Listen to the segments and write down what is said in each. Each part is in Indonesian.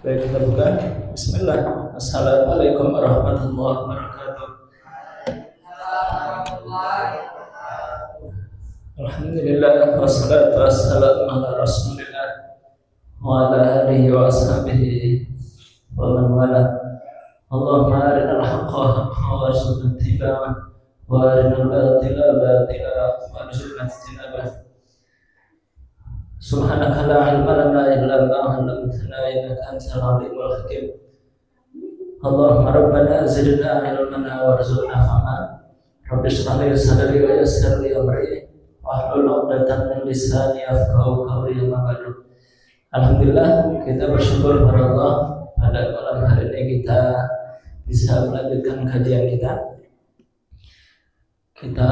Baik, kita buka. Bismillah. Assalamualaikum warahmatullahi wabarakatuh. Alhamdulillah wassalatu wassalamu ala Rasulillah wa ala alihi wa ashabihi wa man wala. Allahumma arinal haqqa haqqan warzuqna ittiba'ah wa arinal batila batila warzuqna ijtinabah. Subhanaka la ilma lana illa ma 'allamtana innaka antal alimul hakim. Allahumma rabbana zidna ilman warzuqna fahma. Rabbi shrah li sadri wa yassir li amri wahlul 'uqdatam min lisani yafqahu qawli. Alhamdulillah, kita bersyukur kepada Allah pada malam hari ini kita bisa melanjutkan kajian kita. Kita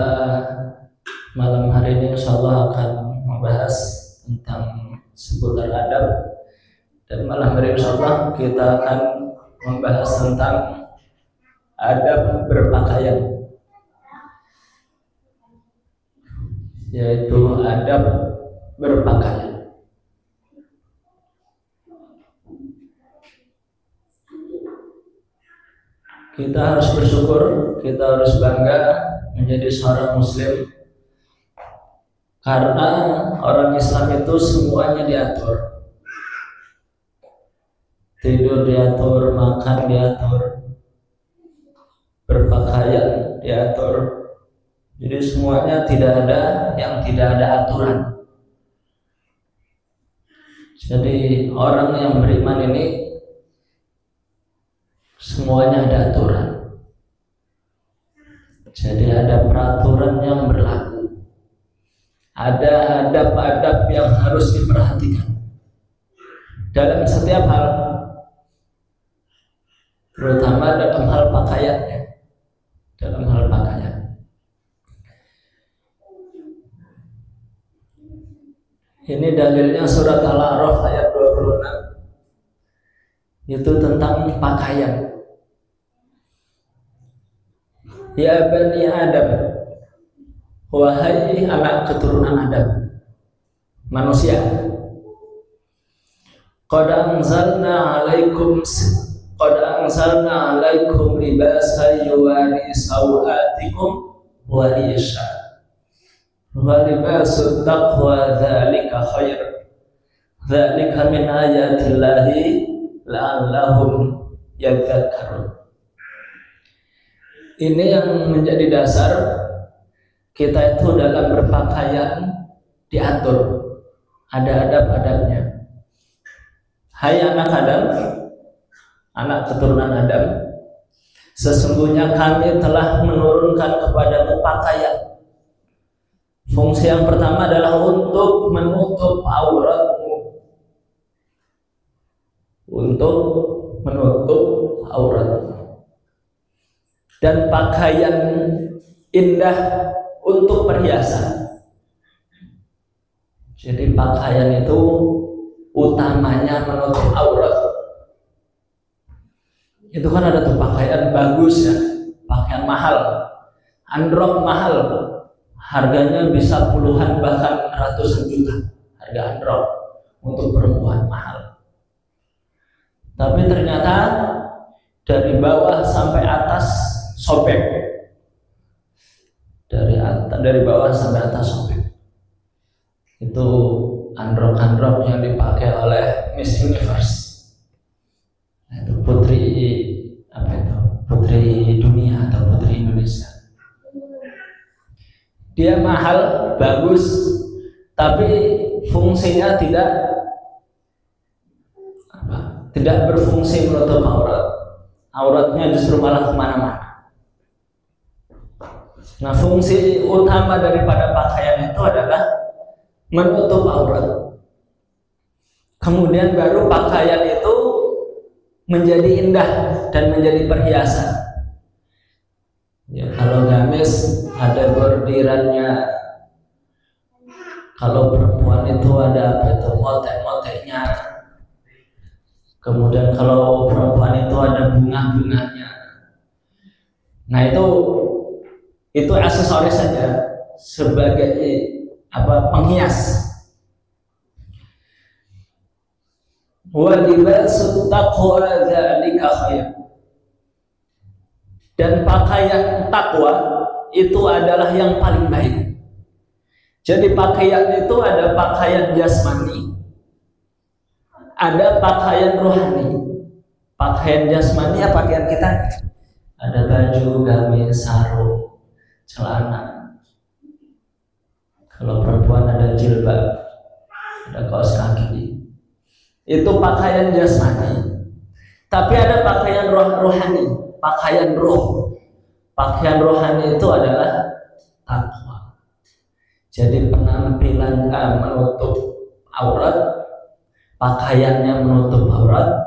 malam hari ini insyaallah akan membahas tentang seputar adab, dan malam hari insyaallah kita akan membahas tentang adab berpakaian, yaitu adab berpakaian. Kita harus bersyukur, kita harus bangga menjadi seorang muslim, karena orang Islam itu semuanya diatur. Tidur diatur, makan diatur, berpakaian diatur. Jadi semuanya tidak ada yang tidak ada aturan. Jadi orang yang beriman ini semuanya ada aturan. Jadi ada peraturan yang berlaku. Ada adab-adab yang harus diperhatikan dalam setiap hal, terutama dalam hal pakaiannya. Dalam hal pakaian, ini dalilnya surat Al-A'raf ayat 26, itu tentang pakaian. Ya bani Adam, wahai anak keturunan Adam, manusia, qad anzalna alaikum libasan yuwari sawatikum wa risha wa libasut taqwa dzalika khair dzalika min ayatillahi la'allahum yadhakkarun. Ini yang menjadi dasar kita itu dalam berpakaian diatur, ada adab-adabnya. Hai anak Adam, anak keturunan Adam, sesungguhnya kami telah menurunkan kepadamu pakaian. Fungsi yang pertama adalah untuk menutup auratmu, untuk menutup auratmu. Dan pakaian indah untuk perhiasan. Jadi pakaian itu utamanya menutup aurat. Itu kan ada tuh pakaian bagus ya, pakaian mahal, androk mahal, harganya bisa puluhan bahkan ratusan juta, harga androk untuk perempuan mahal. Tapi ternyata dari bawah sampai atas sobek, dari bawah sampai atas sobek. Itu androk-androk yang dipakai oleh Miss Universe. Itu putri dunia atau putri Indonesia. Dia mahal, bagus, tapi fungsinya tidak berfungsi menutup aurat. Auratnya justru malah kemana-mana. Nah, fungsi utama daripada pakaian itu adalah menutup aurat. Kemudian baru pakaian itu menjadi indah dan menjadi perhiasan. Ya, kalau gamis ada bordirannya, kalau perempuan itu ada motek-moteknya. Kemudian kalau perempuan itu ada bunga-bunganya. Nah, itu aksesoris saja sebagai penghias. Wa libasut taqwa dzalika khair. Dan pakaian takwa itu adalah yang paling baik. Jadi pakaian itu ada pakaian jasmani, ada pakaian rohani. Pakaian jasmani ya pakaian kita, ada baju, gamis, sarung, celana. Kalau perempuan ada jilbab, ada kaos kaki. Itu pakaian jasmani. Tapi ada pakaian rohani, pakaian roh. Pakaian rohani itu adalah takwa. Jadi penampilan menutup aurat, pakaiannya menutup aurat,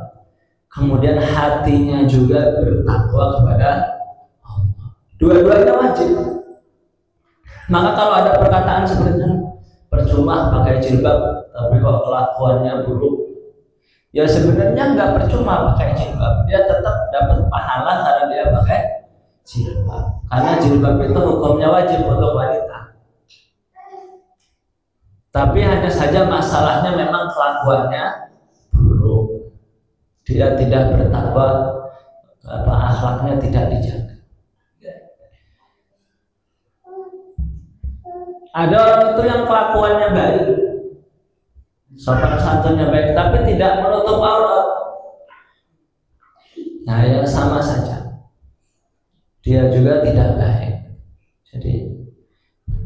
kemudian hatinya juga bertakwa kepada Allah. Dua-duanya wajib. Maka kalau ada perkataan seperti itu, percuma pakai jilbab tapi kok kelakuannya buruk, ya sebenarnya nggak percuma pakai jilbab, dia tetap dapat pahala karena dia pakai jilbab. Karena jilbab itu hukumnya wajib untuk wanita. Tapi hanya saja masalahnya memang kelakuannya buruk, dia tidak bertakwa, akhlaknya tidak dijaga. Ada orang itu yang kelakuannya baik, sopan santunnya baik, tapi tidak menutup aurat. Nah, ya sama saja, dia juga tidak baik. Jadi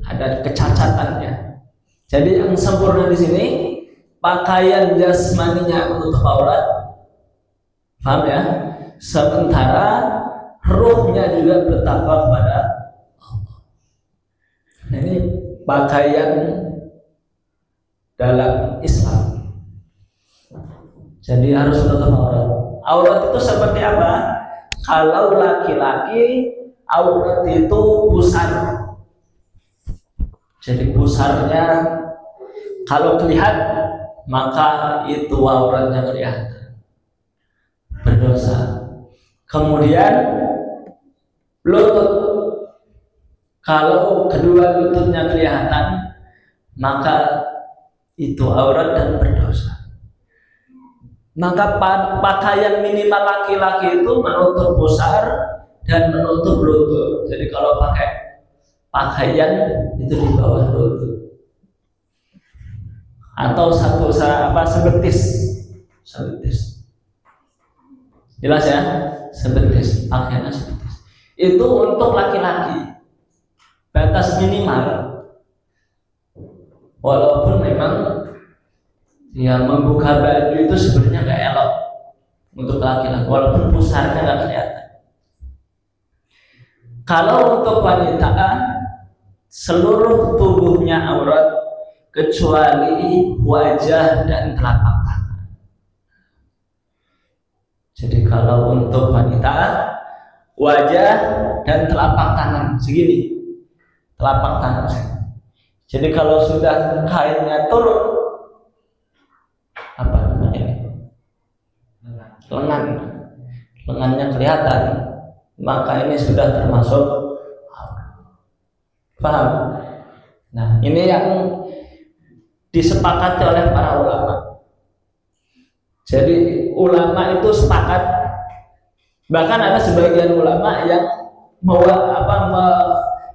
ada kecacatannya. Jadi yang sempurna di sini pakaian jasmaninya menutup aurat, paham ya? Sementara ruhnya juga bertakwa kepada Allah. Nah, ini pakaian dalam Islam. Jadi harus menutup aurat. Aurat itu seperti apa? Kalau laki-laki aurat itu pusar. Jadi pusarnya kalau kelihatan maka itu auratnya kelihatan, berdosa. Kemudian lutut, kalau kedua lututnya kelihatan maka itu aurat dan berdosa. Maka pakaian minimal laki-laki itu menutup pusar dan menutup lutut. Jadi kalau pakai pakaian itu di bawah lutut atau sebetis. Jelas ya, sebetis, pakaiannya sebetis. Itu untuk laki-laki, batas minimal. Walaupun memang ya membuka baju itu sebenarnya nggak elok untuk laki-laki, walaupun pusarnya nggak kelihatan. Kalau untuk wanita, seluruh tubuhnya aurat kecuali wajah dan telapak tangan. Jadi kalau untuk wanita, wajah dan telapak tangan segini, telapak tangan segini. Jadi kalau sudah kainnya turun, apa namanya, lengannya kelihatan, maka ini sudah termasuk paham? Nah, ini yang disepakati oleh para ulama. Jadi ulama itu sepakat, bahkan ada sebagian ulama yang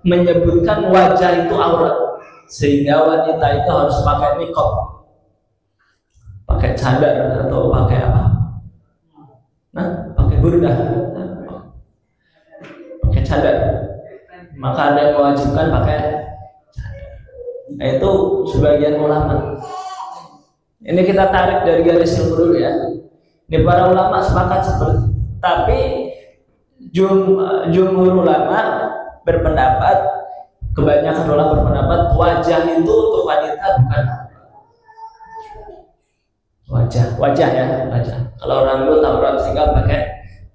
menyebutkan wajah itu aurat, sehingga wanita itu harus pakai niqab, pakai cadar atau pakai apa? Nah, pakai burdah, pakai cadar. Maka ada yang mewajibkan pakai cadar. Nah, itu sebagian ulama. Ini kita tarik dari garis ilmu dulu ya. Ini para ulama sepakat seperti itu. Tapi jumhur ulama berpendapat, kebanyakan ulama berpendapat wajah itu untuk wanita bukan wajah ya, wajah. Kalau orang dulu aurat sehingga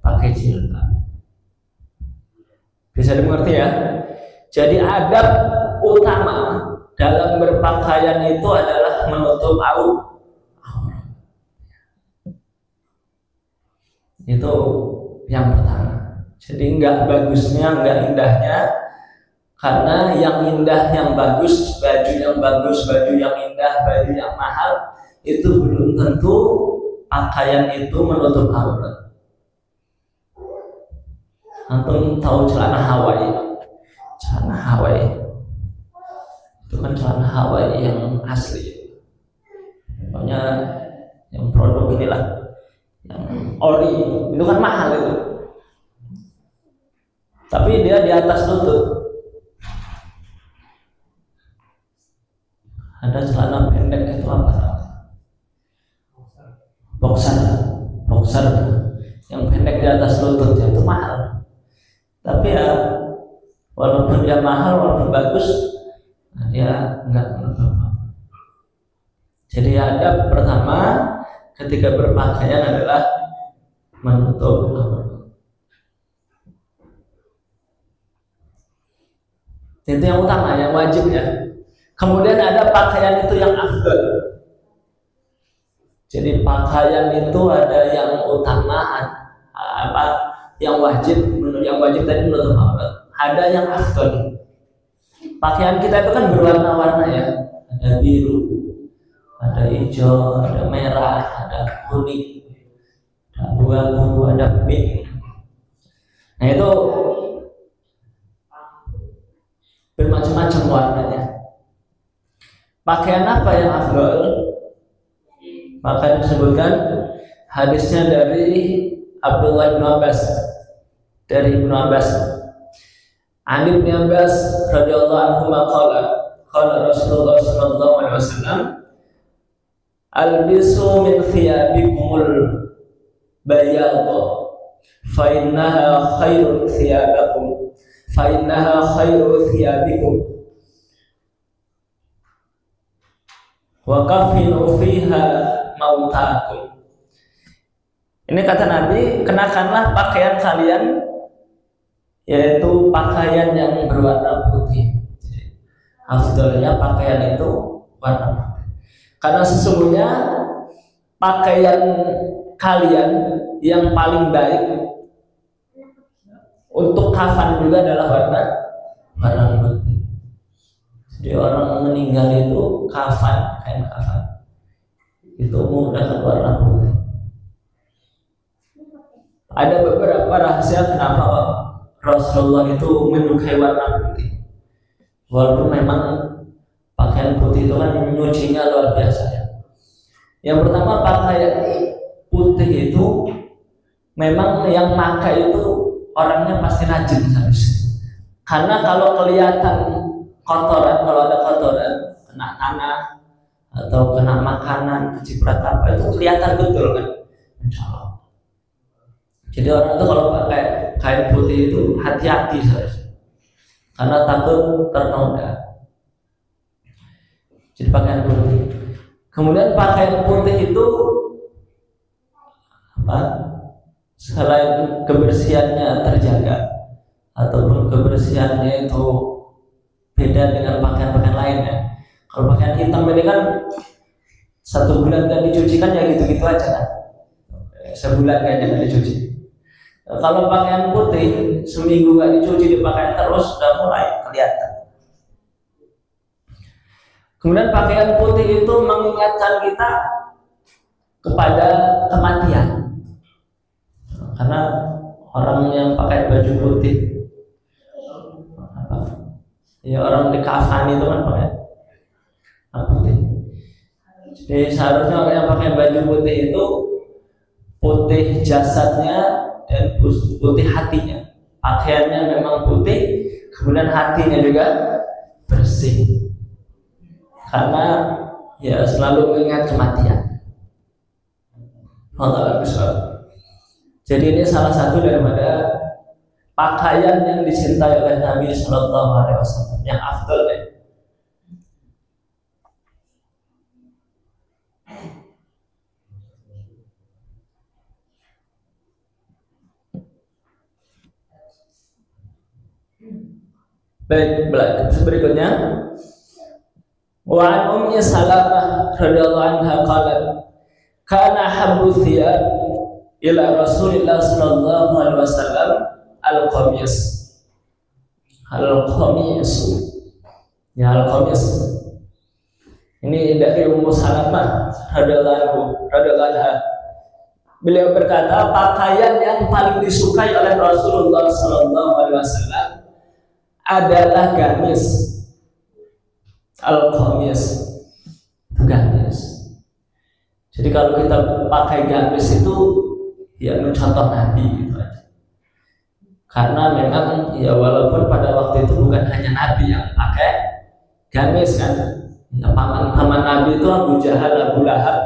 pakai jilbab. Bisa dimengerti ya? Jadi adab utama dalam berpakaian itu adalah menutup aurat. Itu yang pertama. Jadi enggak bagusnya, enggak indahnya, karena yang indah, yang bagus, baju yang bagus, baju yang indah, baju yang mahal itu belum tentu pakaian itu menutup aurat. Antum tahu celana Hawaii? Celana Hawaii itu kan celana Hawaii yang asli, pokoknya yang produk inilah, yang ori, itu kan mahal itu. Tapi dia di atas lutut. Ada celana pendek itu apa? Boxer yang pendek di atas lutut itu mahal. Tapi ya walaupun dia mahal, walaupun bagus, dia enggak menutup. Jadi adab pertama ketika berpakaian adalah menutup aurat. Itu yang utama, yang wajibnya. Kemudian ada pakaian itu yang afdal. Jadi pakaian itu ada yang utama, yang wajib. Yang wajib tadi menutup aurat. Ada yang afdal. Pakaian kita itu kan berwarna-warna ya. Ada biru, ada hijau, ada merah, ada kuning, ada abu-abu, ada pink. Nah itu bermacam-macam warnanya. Pakaian apa yang afdal? Maka disebutkan hadisnya dari Abdullah bin Abbas, dari Ibnu Abbas. An Ibnu Abbas radhiyallahu anhu qala qala Rasulullah sallallahu alaihi wasallam albisu min thiyabikumul bayadha fa innaha khairu thiyabakum fa innaha khairu thiyabikum wa kafinu fiha mautakum. Ini kata Nabi, kenakanlah pakaian kalian, yaitu pakaian yang berwarna putih. Afdalnya pakaian itu warna putih. Karena sesungguhnya pakaian kalian yang paling baik untuk kafan juga adalah warna putih. Jadi orang meninggal itu kafan, kain kafan itu menggunakan warna putih. Ada beberapa rahasia kenapa Rasulullah itu menyukai warna putih. Walaupun memang pakaian putih itu kan menyucinya luar biasa ya. Yang pertama, pakaian putih itu memang yang pakai itu orangnya pasti rajin seharusnya. Karena kalau kelihatan kotoran, kalau ada kotoran, kena tanah atau kena makanan, keciprat apa, itu kelihatan betul kan. Jadi orang itu kalau pakai kain putih itu hati-hati seharusnya, karena takut ternoda. Jadi pakaian putih. Kemudian pakaian putih itu apa? Selain kebersihannya terjaga ataupun kebersihannya itu beda dengan pakaian-pakaian lainnya. Kalau pakaian hitam ini kan 1 bulan gak dicuci kan ya gitu-gitu aja kan. Sebulan kayaknya gak dicuci. Kalau pakaian putih seminggu gak dicuci dipakai terus, sudah mulai kelihatan. Kemudian pakaian putih itu mengingatkan kita kepada kematian. Karena orang yang pakai baju putih, ya orang di kafan itu kan pakai putih. Jadi seharusnya orang yang pakai baju putih itu putih jasadnya dan putih hatinya. Pakaiannya memang putih, kemudian hatinya juga bersih. Karena ya selalu mengingat kematian. Allah besar. Jadi ini salah satu daripada pakaian yang dicintai oleh Nabi Sallallahu Alaihi Wasallam yang afdal ya. Baik, berikutnya wa an Ummi Salamah radhiyallahu anha qalat kana habbu thiyab ila Rasulillah sallallahu alaihi wasallam al-qamis. Al-qamis. Ya al-qamis. Ini dari Ummu Salamah radhiyallahu anha. Beliau berkata, pakaian yang paling disukai oleh Rasulullah SAW adalah gamis, al-qamis, gamis. Jadi kalau kita pakai gamis itu ya contoh Nabi gitu aja. Karena memang ya walaupun pada waktu itu bukan hanya Nabi yang pakai gamis kan, ya, paman Nabi itu Abu Jahal, Abu Lahab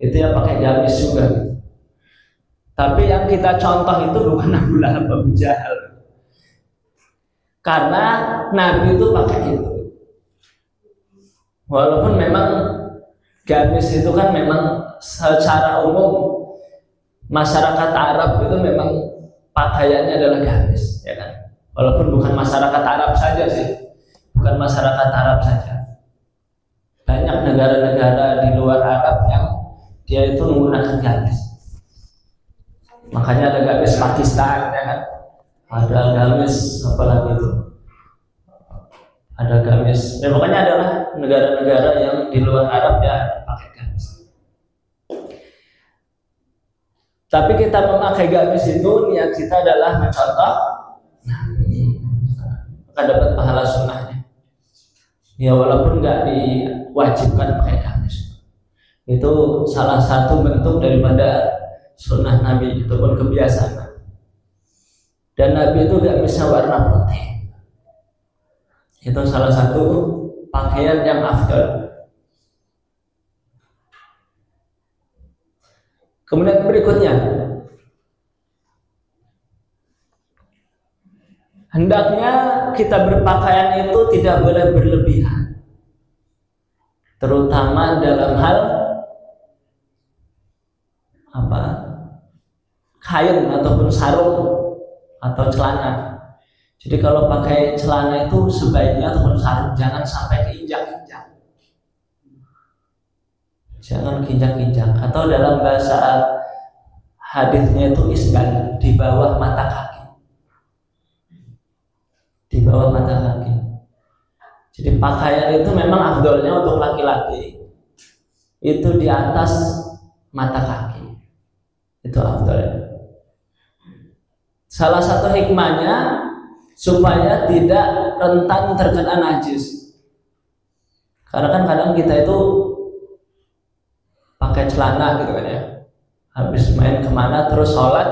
itu yang pakai gamis juga gitu. Tapi yang kita contoh itu bukan Abu Lahab, Abu Jahal, karena Nabi itu pakai itu. Walaupun memang gamis itu kan memang secara umum masyarakat Arab itu memang pakaiannya adalah gamis, ya kan? Walaupun bukan masyarakat Arab saja sih, bukan masyarakat Arab saja. Banyak negara-negara di luar Arab yang dia itu menggunakan gamis. Makanya ada gamis Pakistan, ya kan? Ada gamis apa lagi itu? Ada gamis. Ya, pokoknya adalah negara-negara yang di luar Arab ya pakai gamis. Tapi kita memakai gamis itu niat kita adalah mencontoh, maka dapat pahala sunnahnya. Ya walaupun nggak diwajibkan pakai gamis, itu salah satu bentuk daripada sunnah Nabi, itu pun kebiasaan. Dan Nabi itu gamisnya warna putih. Itu salah satu pakaian yang afdal. Kemudian berikutnya, hendaknya kita berpakaian itu tidak boleh berlebihan, terutama dalam hal apa? Kain ataupun sarung atau celana. Jadi kalau pakai celana itu sebaiknya ataupun sarung jangan sampai keinjak-injak. Jangan kinjak-kinjak, atau dalam bahasa hadisnya itu isbal, di bawah mata kaki. Di bawah mata kaki. Jadi pakaian itu memang afdolnya untuk laki-laki itu di atas mata kaki. Itu afdolnya. Salah satu hikmahnya supaya tidak rentan terkena najis. Karena kan kadang kita itu pakai celana gitu kan ya, habis main kemana terus sholat,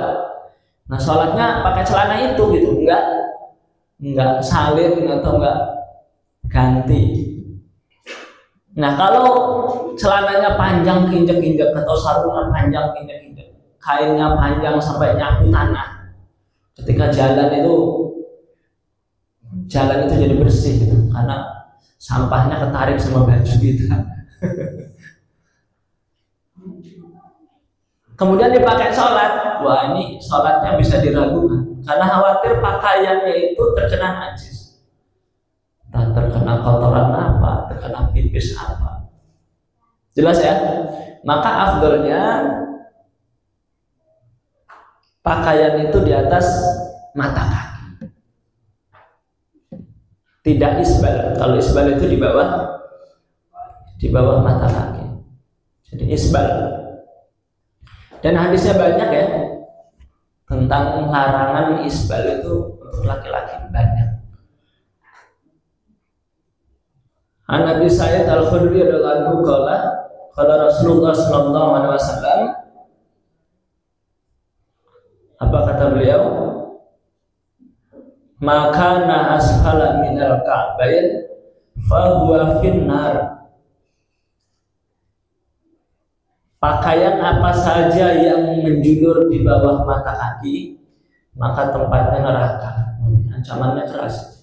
nah sholatnya pakai celana itu gitu, enggak salin atau enggak ganti. Nah kalau celananya panjang keinjak-injak atau sarungnya panjang keinjak-injak, kainnya panjang sampai nyapu tanah, ketika jalan itu jadi bersih gitu, karena sampahnya ketarik sama baju kita. Kemudian dipakai sholat, wah ini sholatnya bisa diragukan karena khawatir pakaiannya itu terkena najis, entah terkena kotoran apa, terkena pipis apa. Jelas ya? Maka afdolnya pakaian itu di atas mata kaki, tidak isbal. Kalau isbal itu di bawah mata kaki, jadi isbal. Dan hadisnya banyak ya tentang larangan isbal itu untuk laki-laki, banyak. An Nabi Sa'id Al-Khudri radhiyallahu anhu qala Rasulullah sallallahu alaihi wasallam, apa kata beliau? Maka na asfala minal ka'bayn fa huwa finnar. Pakaian apa saja yang menjulur di bawah mata kaki, maka tempatnya neraka. Ancamannya keras.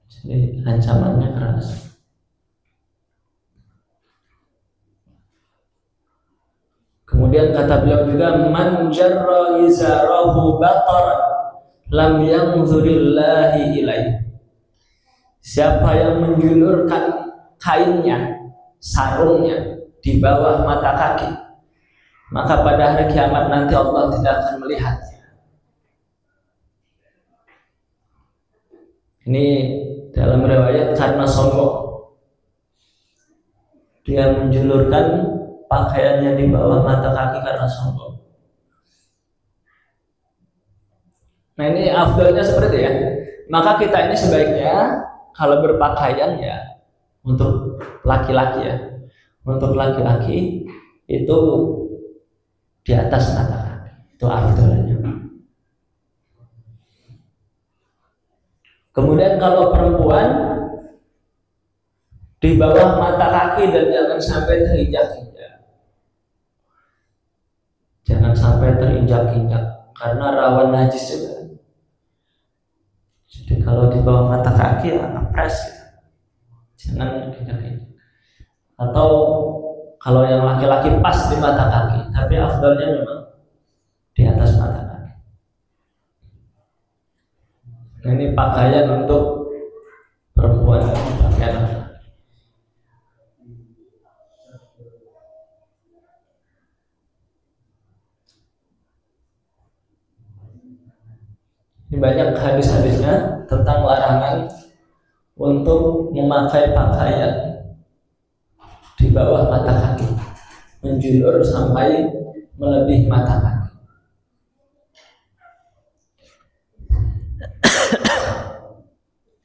Jadi ancamannya keras. Kemudian kata beliau juga, man jarra izarahu bataran lam yanzurillahi ilaih. Siapa yang menjulurkan kainnya, sarungnya di bawah mata kaki, maka pada hari kiamat nanti Allah tidak akan melihatnya. Ini dalam riwayat karena sombong dia menjulurkan pakaiannya di bawah mata kaki karena sombong. Nah ini afdalnya seperti itu ya. Maka kita ini sebaiknya kalau berpakaian ya untuk laki-laki ya. Untuk laki-laki itu di atas mata kaki. Itu afdalnya. Kemudian kalau perempuan di bawah mata kaki dan jangan sampai terinjak-injak. Jangan sampai terinjak-injak karena rawan najis juga. Jadi kalau di bawah mata kaki ya ngepres gitu. Jangan injak-injak. Atau kalau yang laki-laki pas di mata kaki, tapi afdalnya memang di atas mata kaki. Nah, ini pakaian untuk perempuan, pakaian laki-laki. Ini banyak hadis-hadisnya tentang larangan untuk memakai pakaian di bawah mata kaki, menjulur sampai melebihi mata kaki.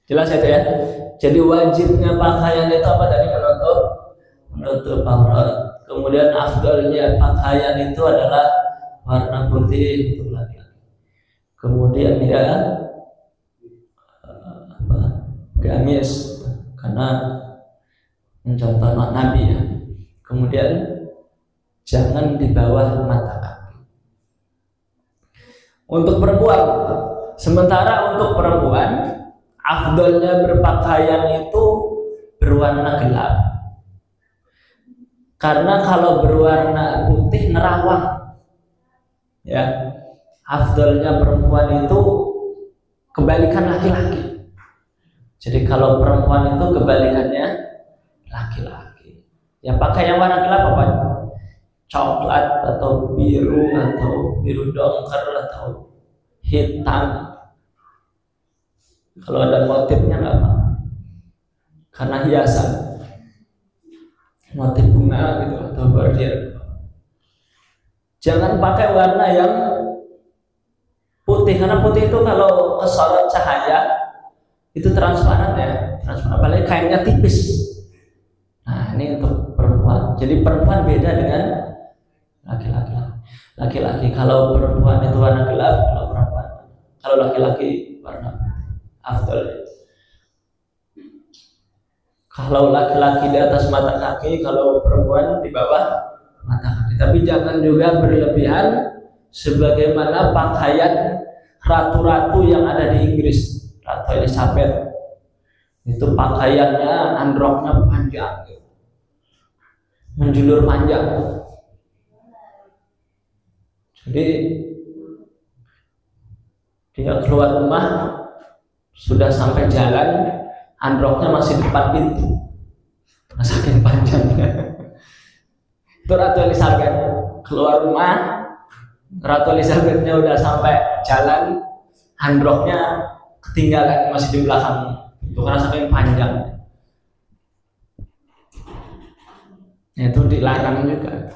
Jelas itu ya. Jadi wajibnya pakaian itu apa tadi? Menutup aurat. Kemudian afdalnya pakaian itu adalah warna putih untuk laki-laki. Kemudian dia gamis karena mencontoh Nabi ya. Kemudian jangan di bawah mata kaki. Untuk perempuan, sementara untuk perempuan afdalnya berpakaian itu berwarna gelap. Karena kalau berwarna putih nerawang. Ya. Afdalnya perempuan itu kebalikan laki-laki. Jadi kalau perempuan itu kebalikannya laki-laki. Ya pakai yang warna gelap apa? Coklat atau biru dongker atau hitam. Kalau ada motifnya nggak apa, karena hiasan, motif bunga gitu atau bordir. Jangan pakai warna yang putih, karena putih itu kalau kesorot cahaya itu transparan ya, transparan, apalagi kainnya tipis. Nah ini untuk perempuan. Jadi perempuan beda dengan laki-laki. Laki-laki kalau perempuan itu warna gelap, kalau laki-laki warna afdal. Kalau laki-laki di atas mata kaki, kalau perempuan di bawah mata kaki. Tapi jangan juga berlebihan sebagaimana pakaian ratu-ratu yang ada di Inggris. Ratu Elizabeth itu pakaiannya androknya panjang, menjulur panjang. Jadi dia keluar rumah sudah sampai jalan, androknya masih depan pintu, saking panjangnya. Itu Ratu Elizabeth keluar rumah, Ratu Elizabethnya udah sampai jalan, androknya ketinggalan masih di belakang. Itu karena saking panjang. Itu dilarang juga.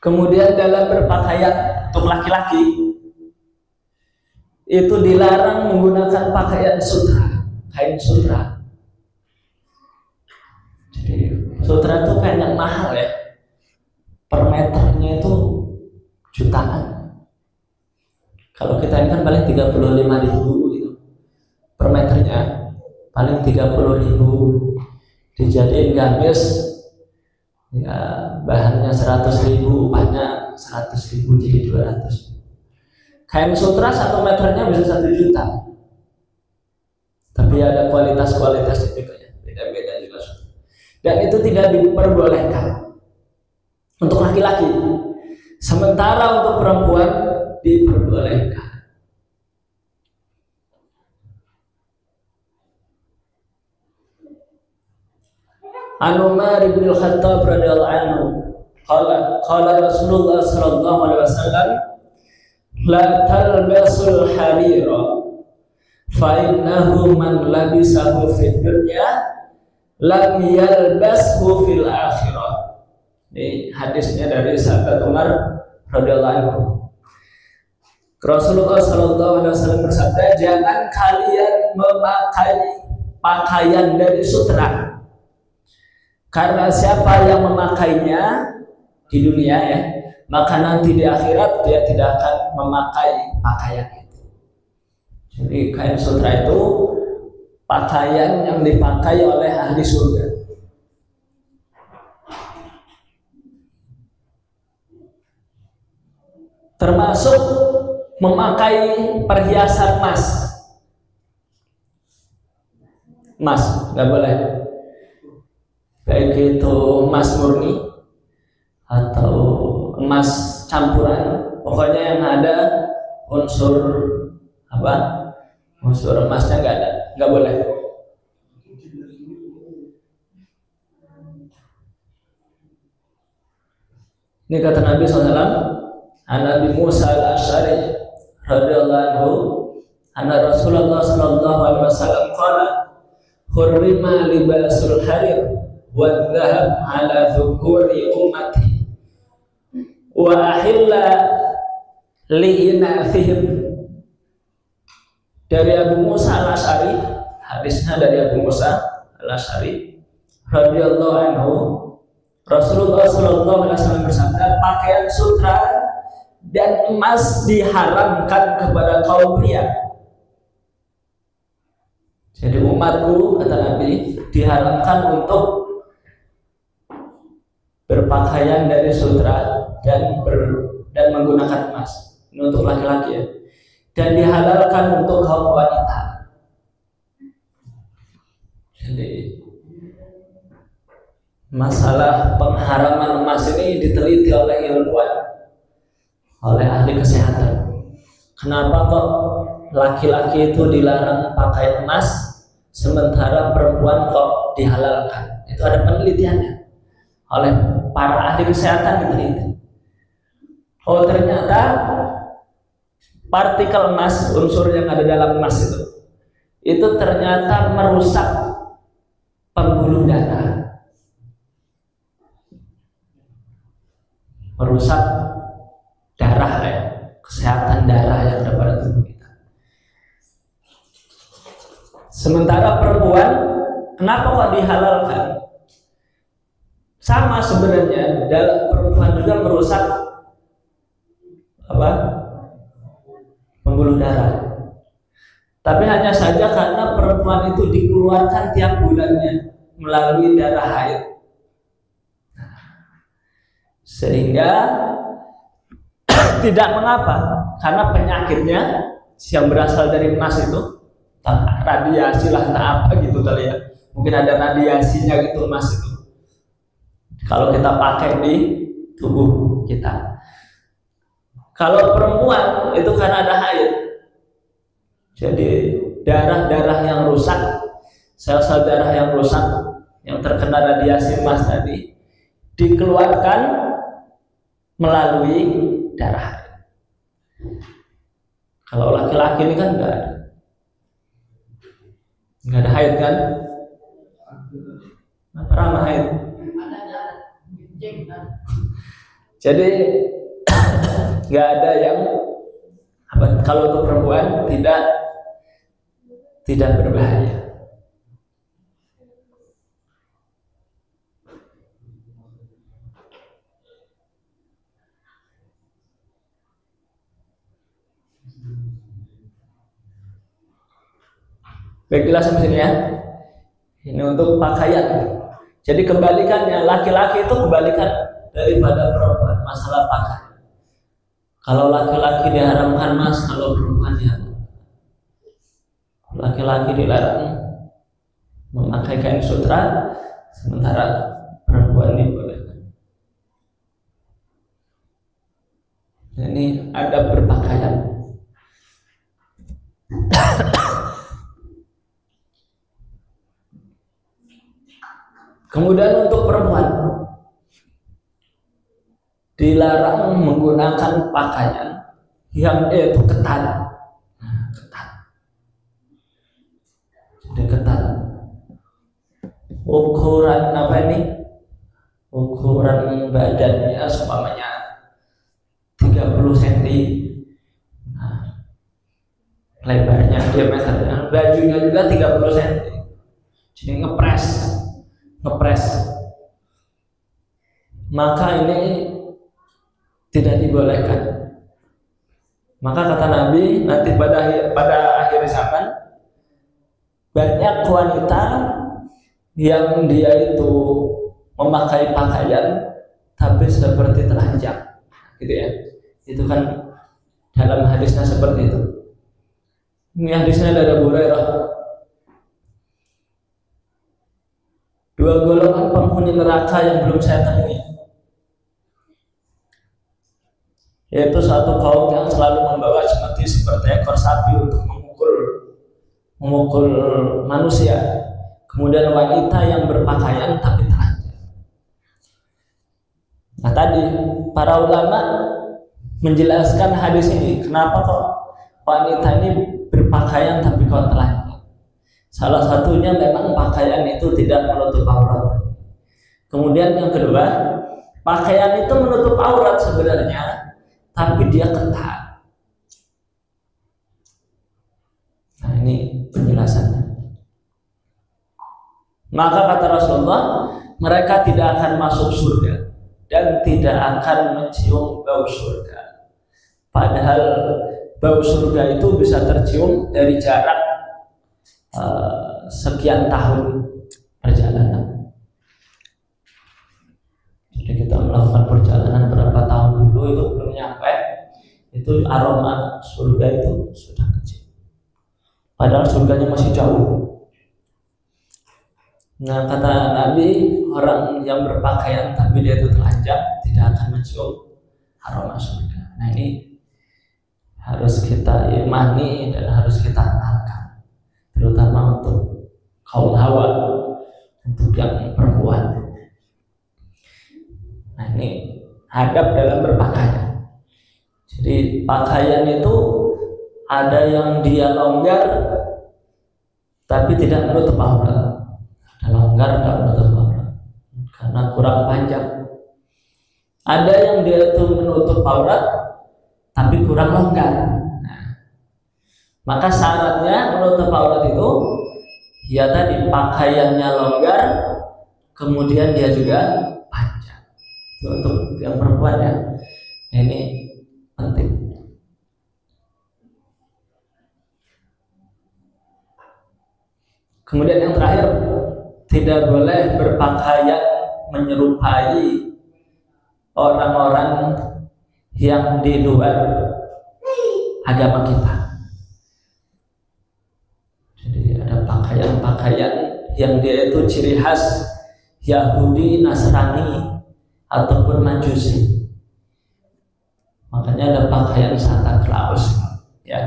Kemudian dalam berpakaian untuk laki-laki itu dilarang menggunakan pakaian sutra, kain sutra. Jadi sutra itu kain yang mahal ya, per meternya itu jutaan. Kalau kita ini kan paling 35.000 gitu per meternya, paling 30.000. Dijadiin gamis ya bahannya 100.000, upahnya 100.000 jadi 200. Kain sutra 1 meternya bisa 1 juta. Tapi ada kualitas-kualitasnya juga ya, beda-beda juga. Dan itu tidak diperbolehkan untuk laki-laki. Sementara untuk perempuan diperbolehkan. An Umar bin Al-Khattab radhiyallahu anhu qala Rasulullah sallallahu alaihi wasallam la talbasul harira fa innahu man labisahu fid dunya lam yalbashu fil akhirah. Ini hadisnya dari sahabat Umar radhiyallahu anhu. Rasulullah sallallahu alaihi wasallam bersabda, jangan kalian memakai pakaian dari sutra, karena siapa yang memakainya di dunia ya, maka nanti di akhirat dia tidak akan memakai pakaian itu. Jadi kain sutra itu pakaian yang dipakai oleh ahli surga. Termasuk memakai perhiasan emas. Emas nggak boleh. Baik itu emas murni atau emas campuran, pokoknya yang ada unsur apa? Unsur emasnya nggak ada, nggak boleh. Ini kata Nabi SAW, Nabi Musa al-Asy'ari radhiyallahu anhu, anna Rasulullah sallallahu alaihi wasallam qala, hurrima libasul harir wa dhahab ala dhukuri ummati wa ahilla li'inafihim. Dari Abu Musa al-Asy'ari, hadisnya dari Abu Musa al-Asy'ari radhiyallahu anhu, Rasulullah sallallahu alaihi wasallam bersabda, pakaian sutra dan emas diharamkan kepada kaum pria. Jadi umatku, kata Nabi, diharamkan untuk berpakaian dari sutra dan menggunakan emas. Ini untuk laki-laki ya. Dan dihalalkan untuk kaum wanita. Jadi masalah pengharaman emas ini diteliti oleh ilmuwan, oleh ahli kesehatan. Kenapa kok laki-laki itu dilarang pakai emas, sementara perempuan kok dihalalkan? Itu ada penelitiannya oleh para ahli kesehatan, diteliti. Oh, ternyata partikel emas, unsur yang ada dalam emas itu ternyata merusak pembuluh darah, merusak darah ya, kesehatan darah yang ada pada tubuh kita. Sementara perempuan, kenapa kok dihalalkan? Sama sebenarnya, dalam perempuan juga merusak apa? Pembuluh darah. Tapi hanya saja karena perempuan itu dikeluarkan tiap bulannya melalui darah haid, sehingga tidak mengapa, karena penyakitnya yang berasal dari emas itu radiasi lah, entah apa gitu kali ya, mungkin ada radiasinya gitu emas itu kalau kita pakai di tubuh kita. Kalau perempuan itu karena ada haid, jadi darah-darah yang rusak, sel-sel darah yang rusak yang terkena radiasi emas tadi dikeluarkan melalui darah. Kalau laki-laki ini kan nggak ada haid kan? Pernah haid. Jadi nggak ada yang apa, kalau untuk perempuan tidak berbahaya. Baiklah sampai sini ya. Ini untuk pakaian. Jadi kebalikannya, laki-laki itu kebalikan daripada perempuan masalah pakaian. Kalau laki-laki diharamkan emas, kalau perempuan diharamkan. Laki-laki dilarang memakai kain sutra, sementara perempuan dibolehkan. Ini ada berpakaian. Kemudian untuk perempuan dilarang menggunakan pakaian yang itu ketat. Nah, ketat. Jadi ketat. Ukuran apa ini? Ukuran badannya seumpamanya 30 cm. Nah, lebarnya diameternya, bajunya juga 30 cm. Jadi ngepres. Maka ini tidak dibolehkan. Maka kata Nabi, nanti pada akhir zaman banyak wanita yang dia itu memakai pakaian tapi seperti telanjang, gitu ya. Itu kan dalam hadisnya seperti itu. Ini hadisnya dari Abu Hurairah. 2 golongan penghuni neraka yang belum saya temui, yaitu satu kaum yang selalu membawa seperti ekor sapi untuk memukul manusia. Kemudian wanita yang berpakaian tapi telanjang. Nah, tadi para ulama menjelaskan hadis ini, kenapa kok wanita ini berpakaian tapi kok telanjang. Salah satunya memang pakaian itu tidak menutup aurat. Kemudian yang kedua, pakaian itu menutup aurat sebenarnya, tapi dia ketat. Nah, ini penjelasannya. Maka kata Rasulullah, mereka tidak akan masuk surga dan tidak akan mencium bau surga. Padahal bau surga itu bisa tercium dari jarak sekian tahun perjalanan. Jadi kita melakukan perjalanan berapa tahun dulu itu belum nyampe, itu aroma surga itu sudah kecil. Padahal surganya masih jauh. Nah, kata Nabi, orang yang berpakaian tapi dia itu telanjang tidak akan mencium aroma surga. Nah, ini harus kita imani dan harus kita amalkan, terutama untuk kaum hawa, untuk yang perempuan. Nah, ini adab dalam berpakaian. Jadi pakaian itu ada yang dia longgar tapi tidak menutup aurat. Ada longgar tidak menutup aurat karena kurang panjang. Ada yang dia itu menutup aurat tapi kurang longgar. Nah, maka syaratnya menutup aurat itu ya tadi pakaiannya longgar, kemudian dia juga panjang. Itu untuk yang perempuan ya. Ini penting. Kemudian yang terakhir, tidak boleh berpakaian menyerupai orang-orang yang di luar agama kita. Jadi ada pakaian-pakaian yang dia itu ciri khas Yahudi, Nasrani ataupun Majusi. Makanya ada pakaian Santa Claus, ya.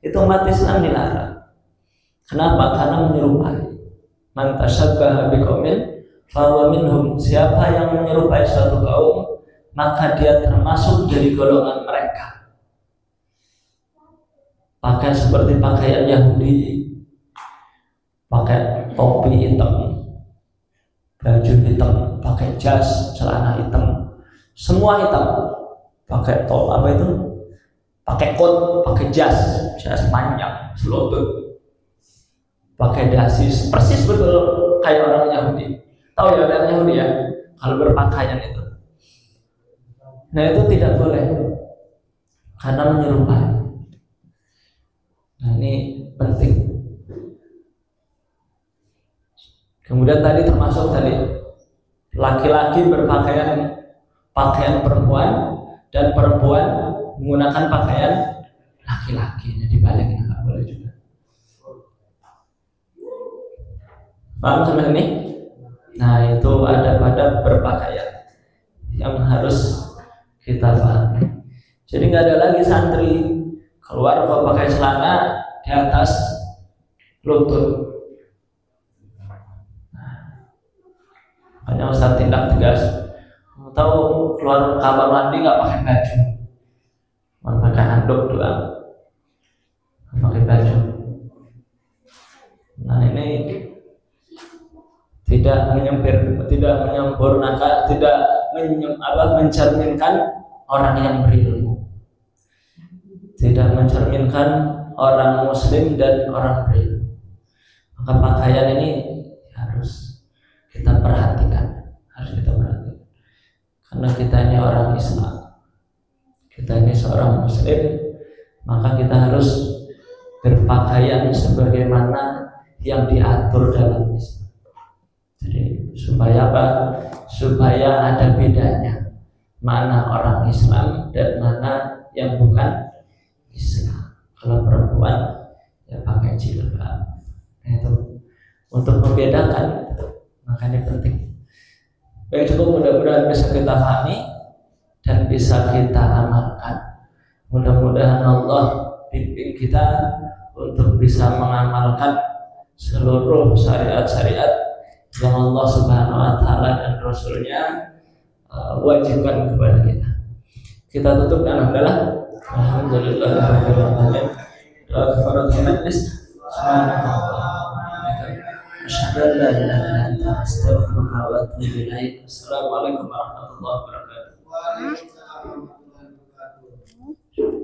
Itu umat Islam dilarang. Kenapa? Karena menyerupai. Man tashabbaha biqaumin fahuwa minhum. Siapa yang menyerupai suatu kaum, maka dia termasuk dari golongan mereka. Pakai seperti pakaian Yahudi, pakai topi hitam, baju hitam, pakai jas, celana hitam, semua hitam. Pakai apa itu? Pakai coat, pakai jas panjang, selutut. Pakai dasi, persis betul kayak orang Yahudi. Tahu ya orang Yahudi ya, kalau berpakaian itu. Nah, itu tidak boleh karena menyerupai. Nah, ini penting. Kemudian tadi termasuk tadi laki-laki berpakaian pakaian perempuan dan perempuan menggunakan pakaian laki-laki. Jadi balikin nggak boleh juga. Paham sampai ini? Nah, itu ada pada berpakaian yang harus kita pahami. Jadi nggak ada lagi santri keluar kalau pakai celana di atas lutut. Hanya Ustaz tindak tegas. Tahu keluar kamar mandi nggak pakai baju, pakai handuk tidak menyempurnakan, tidak mencerminkan orang yang berilmu, tidak mencerminkan orang muslim dan orang berilmu. Maka pakaian ini harus kita perhatikan, karena kita ini orang Islam, kita ini seorang muslim, maka kita harus berpakaian sebagaimana yang diatur dalam Islam. Jadi supaya apa? Supaya ada bedanya mana orang Islam dan mana yang bukan Islam. Kalau perempuan ya pakai jilbab, itu untuk membedakan, makanya penting. Baik, cukup, mudah-mudahan bisa kita pahami dan bisa kita amalkan. Mudah-mudahan Allah bimbing kita untuk bisa mengamalkan seluruh syariat-syariat yang Allah Subhanahu wa Ta'ala dan Rasulnya wajibkan kepada kita. Kita tutup dengan alhamdulillah. Assalamualaikum warahmatullahi wabarakatuh.